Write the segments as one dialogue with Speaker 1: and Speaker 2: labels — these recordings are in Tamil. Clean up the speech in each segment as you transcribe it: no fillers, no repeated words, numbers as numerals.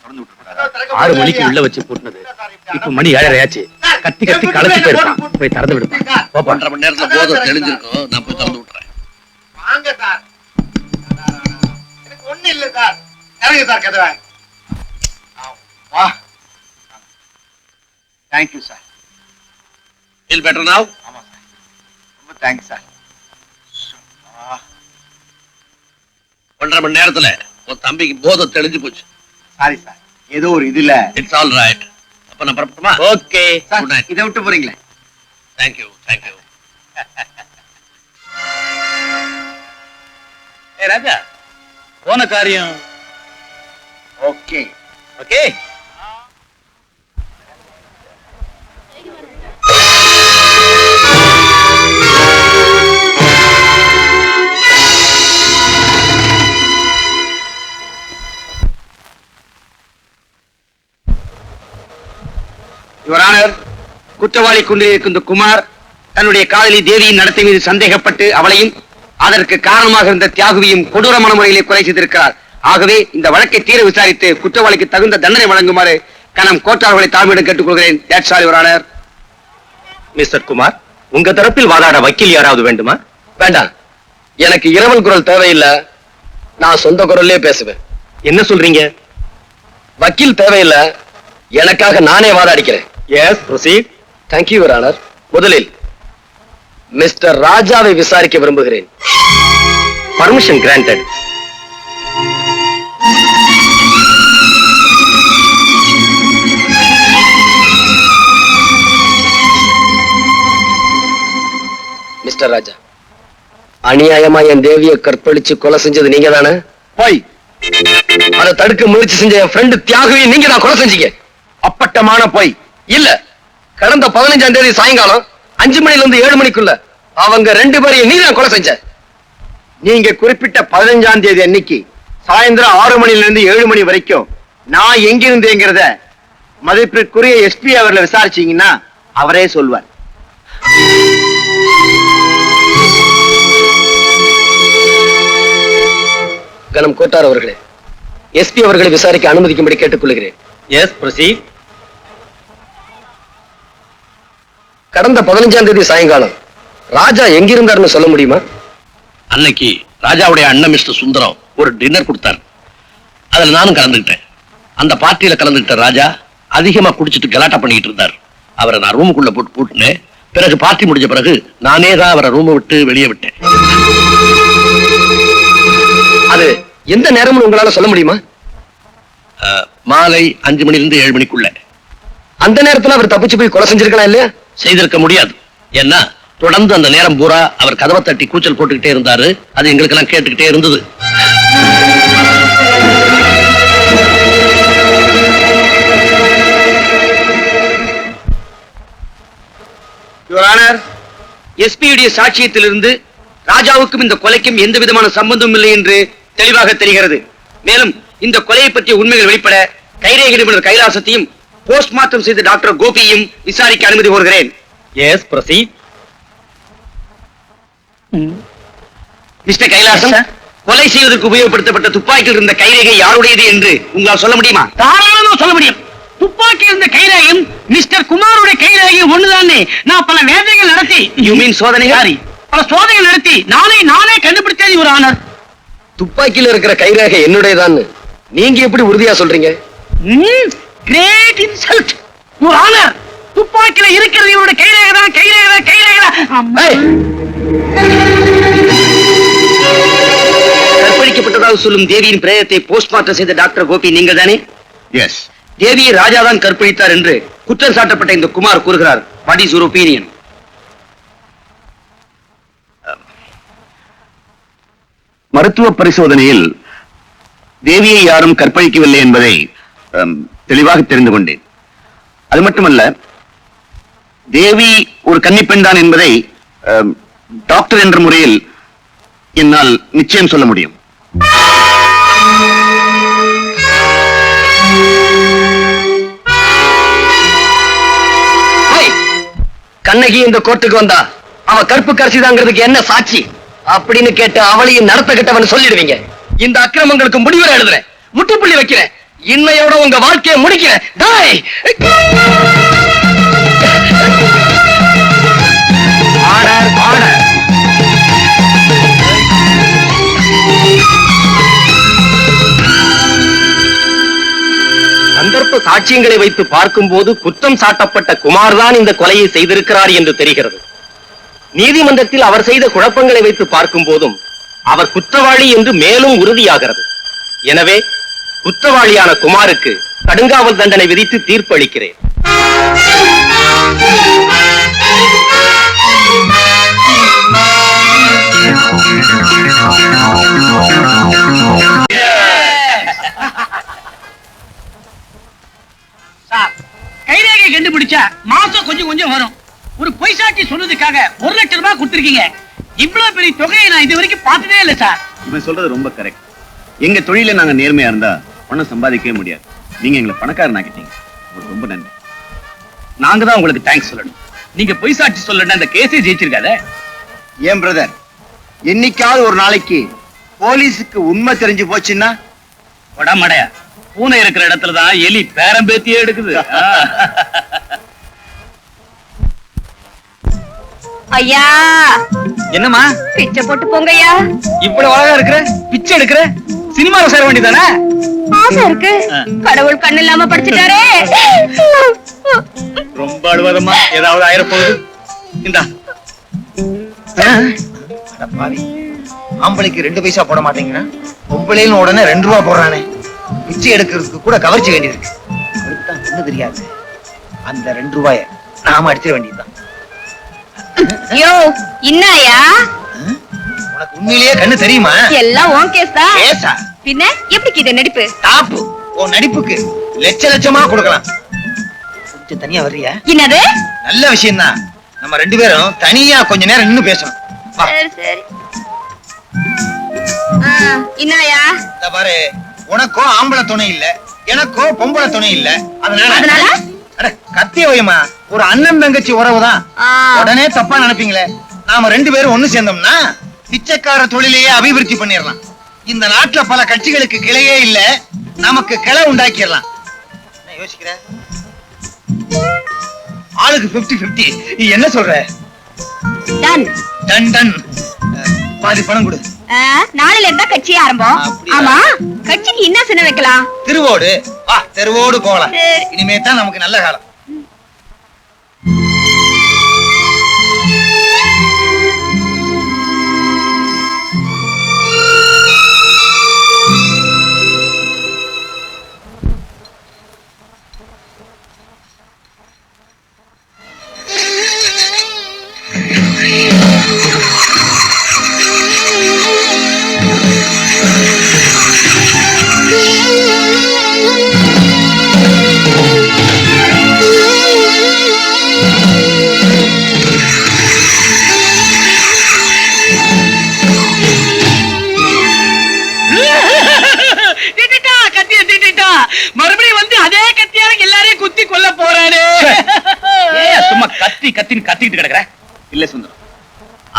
Speaker 1: 6 மணிக்கு உள்ள வச்சு போட்டுனது இப்ப மணி 7:30 ஆச்சு. கத்தி கத்தி களைச்சு போயிருக்கான். போய் திறந்து விடுப்பா.
Speaker 2: 1.5 மணி நேரத்துல போதும் தெளிஞ்சிருக்கும். நான் போய் திறந்து விட்டுறேன்.
Speaker 3: வாங்க சார். எனக்கு ஒண்ணு இல்ல சார். இறங்க சார் கதவை. வா. Thank you sir.
Speaker 2: Feel better now?
Speaker 3: ஆமா சார். ரொம்ப தேங்க்ஸ் சார்.
Speaker 2: 1.5 மணி நேரத்துல உன் தம்பிக்கு போதை தெளிஞ்சு போச்சு.
Speaker 3: Sorry sir. ஏதோ ஒரு இதுல.
Speaker 2: It's all right. அப்ப நான் புறப்பட்டுமா?
Speaker 1: ஓகே.
Speaker 3: சார் இதை விட்டு போறீங்களே.
Speaker 2: Thank you thank you.
Speaker 1: ஏ ராஜா, போன காரியம்
Speaker 3: ஓகே.
Speaker 1: ஓகே.
Speaker 3: யுவர் ஆனர், குற்றவாளி கொண்டிருக்கும் இந்த குமார் தன்னுடைய காதலி தேவியின் நடத்தை மீது சந்தேகப்பட்டு அவளையும் அதற்கு காரணமாக இருந்த தியாகுவையும் கொடூரமான முறையிலே கொலை செய்திருக்கிறார். ஆகவே இந்த வழக்கை தீர விசாரித்து குற்றவாளிக்கு தகுந்த தண்டனை வழங்குமாறு கனம் கோட்டார்களை தாழ்மையிடம் கேட்டுக்கொள்கிறேன். That's all your honour.
Speaker 1: Mister Kumar, உங்க தரப்பில் வாதாட வக்கீல் யாராவது வேண்டுமா?
Speaker 4: வேண்டாம், எனக்கு இரவல் குரல் தேவையில்லை. நான் சொந்த குரல்லே பேசுவேன்.
Speaker 1: என்ன சொல்றீங்க?
Speaker 4: வக்கீல் தேவையில்லை, எனக்காக நானே வாதாடிக்கிறேன்.
Speaker 1: Yes, proceed.
Speaker 4: Thank you your honour. முதலில் மிஸ்டர் ராஜாவை விசாரிக்க விரும்புகிறேன்.
Speaker 1: Permission granted.
Speaker 4: மிஸ்டர் ராஜா, அநியாயமா என் தேவியை கற்பழிச்சு கொலை செஞ்சது நீங்க தானே?
Speaker 3: போய்
Speaker 4: அதை தடுக்க முயற்சி செஞ்ச என் ஃப்ரெண்டு தியாகுவை நீங்க தான் கொலை செஞ்சீங்க.
Speaker 3: அப்பட்டமான போய்.
Speaker 4: இல்ல, கடந்த 15ஆம் தேதி சாயங்காலம் 5 மணில இருந்து 7 மணிக்குள்ள அவங்க 2 பேரையும் நீ தான் கொலை செஞ்ச.
Speaker 3: நீங்க குறிப்பிட்ட 15ஆம் தேதி அன்னைக்கு சாயந்தரம் 6 மணில இருந்து 7 மணி வரைக்கும் நான் எங்கிருந்தேங்கிறத மதிப்பிற்குரிய எஸ்பி அவர்களை விசாரிச்சீங்கன்னா அவரே சொல்வார்.
Speaker 4: கனம் கோட்டார் அவர்களே, எஸ்பி அவர்களை விசாரிக்க அனுமதிக்கும்படி கேட்டுக்கொள்கிறேன்.
Speaker 1: Yes, proceed.
Speaker 4: கடந்த 15ஆம் தேதி சாயங்காலம் ராஜா எங்கிருந்தார்னு சொல்ல முடியுமா?
Speaker 2: அன்னைக்கு ராஜாவுடைய அண்ணன் மிஸ்டர் சுந்தரம் ஒரு டின்னர் கொடுத்தார். அதுல நானும் கலந்துக்கிட்டேன். அந்த பார்ட்டியில கலந்துக்கிட்ட ராஜா அதிகமா குடிச்சிட்டு கலாட்டா பண்ணிட்டு இருந்தார். அவரை நான் ரூமுக்குள்ள போட்டு பூட்டினேன். பிறகு பார்ட்டி முடிஞ்ச பிறகு நானே தான் அவரை ரூமை விட்டு வெளியே விட்டேன்.
Speaker 4: அது எந்த நேரம்னு உங்களால சொல்ல முடியுமா?
Speaker 2: மாலை 5 மணில இருந்து 7 மணிக்குள்ள.
Speaker 4: அந்த நேரத்துல அவர் தப்பிச்சு போய் கொலை செஞ்சிருக்கலாம் இல்லையா?
Speaker 2: செய்திருக்க முடியாது. ஏன்னா தொடர்ந்து அந்த நேரம் பூரா அவர் கதவை தட்டி கூச்சல் போட்டுக்கிட்டே இருந்தாரு. அது எங்களுக்கு எல்லாம் கேட்டுக்கிட்டே இருந்தது.
Speaker 3: யுவர் ஆனர், எஸ்பியுடைய சாட்சியத்திலிருந்து ராஜாவுக்கும் இந்த கொலைக்கும் எந்த விதமான சம்பந்தமும் இல்லை என்று தெளிவாக தெரிகிறது. மேலும் இந்த கொலையை பற்றிய உண்மைகள் வெளிப்பட கைரேகை நிபுணர் கைலாசத்தையும் போஸ்ட்மார்ட்டம் செய்த டாக்டர் கோபியையும் விசாரிக்க அனுமதி கோருகிறேன்.
Speaker 1: S, proceed.
Speaker 3: மிஸ்டர் கைலாசம், கொலை செய்வதற்கு உபயோகப்படுத்தப்பட்ட துப்பாக்கியில் இருந்த கைரேகை யாருடையது என்று உங்களால் சொல்ல முடியுமா?
Speaker 5: தாராளமா சொல்ல முடியும். துப்பாக்கி இருந்த கைரேகையும் மிஸ்டர் குமாருடைய கைரேகையும் ஒண்ணுதானே. நான் பல வேதைகள் நடத்தி பல சோதனைகள் நடத்தி நானே கண்டுபிடித்தது ஒரு ஆனர்.
Speaker 4: துப்பாக்கியில இருக்கிற கைரேகை என்னுடையதான் நீங்க எப்படி உறுதியா சொல்றீங்க?
Speaker 5: Great insult your honour. துப்பாக்கியில இருக்கிறது இவருடைய கைரேகை தான்.
Speaker 3: கற்பழிக்கப்பட்டதாக சொல்லும் தேவியின் பிரேதத்தை போஸ்ட்மார்ட்டம் செய்த டாக்டர் கோபி நீங்கள் தானே?
Speaker 2: எஸ்.
Speaker 3: தேவியை ராஜாதான் கற்பழித்தார் என்று குற்றம் சாட்டப்பட்ட இந்த குமார் கூறுகிறார். What is your opinion?
Speaker 6: மருத்துவ பரிசோதனையில் தேவியை யாரும் கற்பழிக்கவில்லை என்பதை தெளிவாக தெரிந்து கொண்டேன். அது மட்டுமல்ல, தேவி ஒரு கன்னிப்பெண் தான் என்பதை டாக்டர் என்ற முறையில் என்னால் நிச்சயம் சொல்ல முடியும்.
Speaker 4: கண்ணகி இந்த கோர்ட்டுக்கு வந்தா அவ கற்பு கரசிதாங்கிறதுக்கு என்ன சாட்சி அப்படின்னு கேட்டு அவளையும் நடத்த கிட்டவன் சொல்லிடுவீங்க. இந்த அக்கிரமங்களுக்கு முடிவுரை எழுதுறேன், முட்டுப்புள்ளி வைக்கிறேன். இன்னையோட உங்க வாழ்க்கையை முடிக்கிறேன். டாய்.
Speaker 3: Order order.
Speaker 4: சந்தர்ப்ப சாட்சியங்களை வைத்து பார்க்கும்போது குற்றம் சாட்டப்பட்ட குமார் தான் இந்த கொலையை செய்திருக்கிறார் என்று தெரிகிறது. நீதிமன்றத்தில் அவர் செய்த குழப்பங்களை வைத்து பார்க்கும் போதும் அவர் குற்றவாளி என்று மேலும் உறுதியாகிறது. எனவே குற்றவாளியான குமாருக்கு கடுங்காவல் தண்டனை விதித்து தீர்ப்பு அளிக்கிறேன்.
Speaker 5: சார், கைரேகை கண்டுபிடிச்சா மாசம் கொஞ்சம் கொஞ்சம் வரும். ஒரு பொய் சாட்சி சொன்னதுக்காக 1 லட்சம் ரூபாய் கொடுத்திருக்கீங்க. இவ்வளவு பெரிய தொகையை நான் இது வரைக்கும் பார்த்ததே இல்லை சார்.
Speaker 6: இவன் சொல்றது ரொம்ப கரெக்ட். எங்க தொழில நாங்க நேர்மையா இருந்தா பணம் சம்பாதிக்கவே முடியாது. நீங்க எங்களை பணக்காரனாக்கிட்டீங்க. உங்களுக்கு ரொம்ப நன்றி.
Speaker 1: நாங்க தான் உங்களுக்கு தேங்க்ஸ் சொல்லணும். நீங்க பொய் சாட்சி சொல்லணும் அந்த கேஸே ஜெயிச்சிருக்காத.
Speaker 3: ஏன் பிரதர், என்னைக்காவது ஒரு நாளைக்கு போலீஸுக்கு உண்மை தெரிஞ்சு போச்சுன்னா
Speaker 1: மடையா பூனை இருக்கிற இடத்துலதான் எலி பேரம்பேத்தியே எடுக்குது.
Speaker 7: ஐயா,
Speaker 1: என்னம்மா
Speaker 7: பிச்சை போட்டு போங்க ஐயா.
Speaker 1: இவ்வளவு அழகா இருக்கிற, பிச்சை எடுக்கிற, சினிமாவை சேர வேண்டியதானே?
Speaker 7: ஆசை இருக்கு, கடவுள் கண்ணு இல்லாம படிச்சுட்டாரே.
Speaker 1: ரொம்ப அழுவாதம்மா, ஏதாவது ஆயிரப்போகுது. இந்தா.
Speaker 3: பாவி, ஆம்பளைக்கு 2 பைசா போட மாட்டேங்கிறான், பொம்பளைன்னு உடனே 2 ரூபா போடுறானே. பிச்சை எடுக்கிறதுக்கு கூட கவர்ச்சி வேண்டியிருக்கு. அவருக்குதான் கண்ணு தெரியாது. அந்த 2 ரூபாய நாம அடிச்சிட வேண்டியதுதான்.
Speaker 7: யோ, என்னய்யா?
Speaker 3: உனக்கு உண்மையிலேயே கண்ணு தெரியுமா?
Speaker 7: எல்லாம் உன் கேஸ் தான்.
Speaker 3: கேஸா?
Speaker 7: பின்ன எப்படி இது நடிப்பு?
Speaker 3: டாப்பு. உன் நடிப்புக்கு லட்சமா கொடுக்கலாம். கொஞ்சம் தனியா வர்றியா?
Speaker 7: என்னது?
Speaker 3: நல்ல விஷயம் தான். நம்ம 2 பேரும் தனியா கொஞ்ச நேரம் நின்னு பேசணும். வா.
Speaker 7: சரி சரி. என்னய்யா?
Speaker 3: இந்த பாரு, உனக்கோ ஆம்பளை துணை இல்ல, எனக்கோ பொம்பளை துணை இல்ல.
Speaker 7: அதனால
Speaker 3: அட கத்திய வைமா, ஒரு அண்ணன் தங்கச்சி உறவுதான். உடனே தப்பா நினைப்பீங்களே. நாம 2 பேரும் ஒண்ணு சேர்ந்தோம்னா பிச்சைக்கார தொழிலையே அபிவிருத்தி பண்ணிடலாம். இந்த நாட்டுல பல கட்சிகளுக்கு கிளையே இல்ல, நமக்கு கிளை உண்டாக்கிடலாம். என்ன யோசிக்கிற? ஆளுக்கு 50-50. நீ என்ன சொல்ற?
Speaker 7: டன்.
Speaker 3: Done done. பாதி பணம் கொடு.
Speaker 7: நாளையில இருந்தா கட்சி ஆரம்பம்.
Speaker 3: அப்படியா?
Speaker 7: ஆமா, கட்சிக்கு என்ன சின்ன வைக்கலாம்?
Speaker 3: திருவோடு. வா, தெருவோடு போகலாம்.
Speaker 7: சரி.
Speaker 3: இனிமே தான் நமக்கு நல்ல காலம்.
Speaker 5: மறுபடியும் வந்து அதே கத்தியால எல்லாரையும் குத்தி கொல்ல போறாரு.
Speaker 1: சும்மா கத்தி கத்தின்னு கத்திக்கிட்டு கிடக்குற.
Speaker 6: இல்ல சுந்தரம்,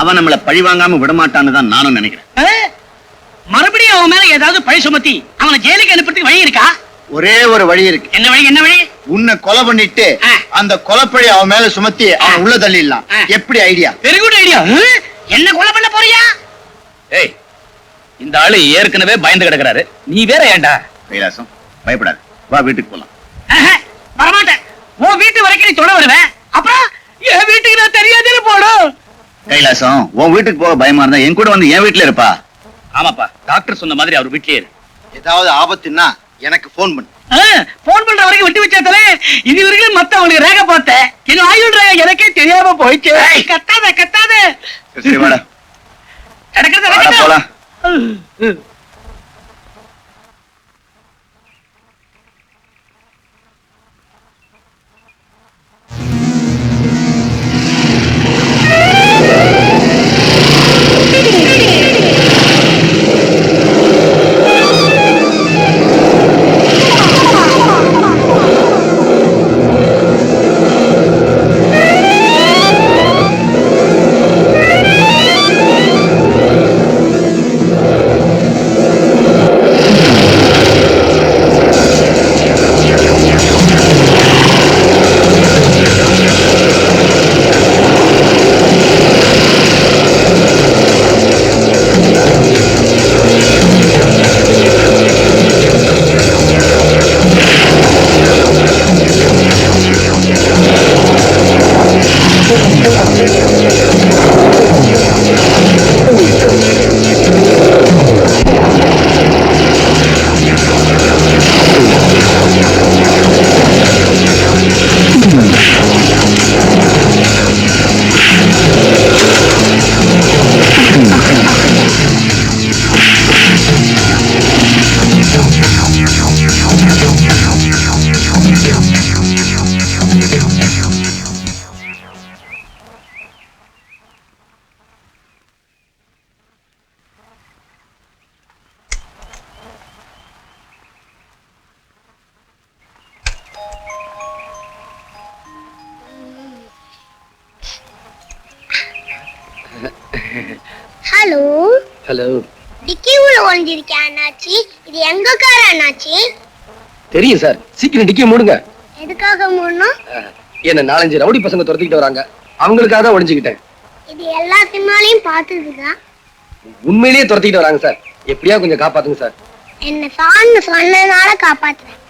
Speaker 6: அவன் நம்மள பழி வாங்காம விடமாட்டான்னு தான் நானும் நினைக்கிறேன்.
Speaker 5: மறுபடியும் அவன் மேல ஏதாவது பழி சுமத்தி அவனை ஜெயிலுக்கு அனுப்புறதுக்கு வழி இருக்கா?
Speaker 3: ஒரே ஒரு வழி இருக்கு.
Speaker 5: என்ன வழி? என்ன வழி?
Speaker 3: உன்னை கொலை பண்ணிட்டு அந்த கொலைப்பழி அவன் மேல சுமத்தி அவன் உள்ள தள்ளிடலாம். எப்படி ஐடியா?
Speaker 5: Very good idea. என்ன கொலை பண்ண போறியா?
Speaker 1: ஏய், இந்த ஆளு ஏற்கனவே பயந்து கிடக்குறாரு, நீ வேற ஏன்டா?
Speaker 6: கைலாசம், பயப்படாது, வா வீட்டுக்கு போலாம்.
Speaker 5: வரமாட்டேன். உன் வீட்டு வரைக்கும் நீ தொட வருவேன், அப்புறம் என் வீட்டுக்கு நான் தெரியாதே போடும்.
Speaker 6: கைலாசம், உன் வீட்டுக்கு போக பயமா இருந்தா என் கூட வந்து என் வீட்டுல இருப்பா.
Speaker 1: ஆமாப்பா, டாக்டர் சொன்ன மாதிரி அவர் வீட்லயே இரு.
Speaker 3: ஏதாவது ஆபத்துன்னா எனக்கு போன் பண்ணு.
Speaker 5: போன் பண்ற வரைக்கும் விட்டு வச்சாத்தலே இது வரைக்கும் மத்த அவனுக்கு ரேக பார்த்தேன். என்ன ஆயுள் ரேக எனக்கே தெரியாம போயிடுச்சு. கத்தாத கத்தாத.
Speaker 6: சரி வாடா.
Speaker 5: நடக்கிறது
Speaker 6: போலாம்.
Speaker 4: ஹலோ.
Speaker 8: டிக்கி உள்ள ஒளிஞ்சிருக்கேன் அண்ணாச்சி. இது எங்க கார அண்ணாச்சி?
Speaker 4: தெரியும் சார். சீக்கிரம் டிக்கிய மூடுங்க.
Speaker 8: எதுக்காக மூடணும்?
Speaker 4: என்ன 4-5 ரவுடி பசங்க துரத்திக்கிட்டு வராங்க. அவங்களுக்காக தான் ஒளிஞ்சுக்கிட்டேன்.
Speaker 8: இது எல்லாத்தினாலையும் பார்த்ததுதான்.
Speaker 4: உண்மையிலேயே துரத்திக்கிட்டு வராங்க சார். எப்படியா கொஞ்சம் காப்பாத்துங்க சார்.
Speaker 8: என்ன சான்னு சொன்னதுனால காப்பாத்துறேன்.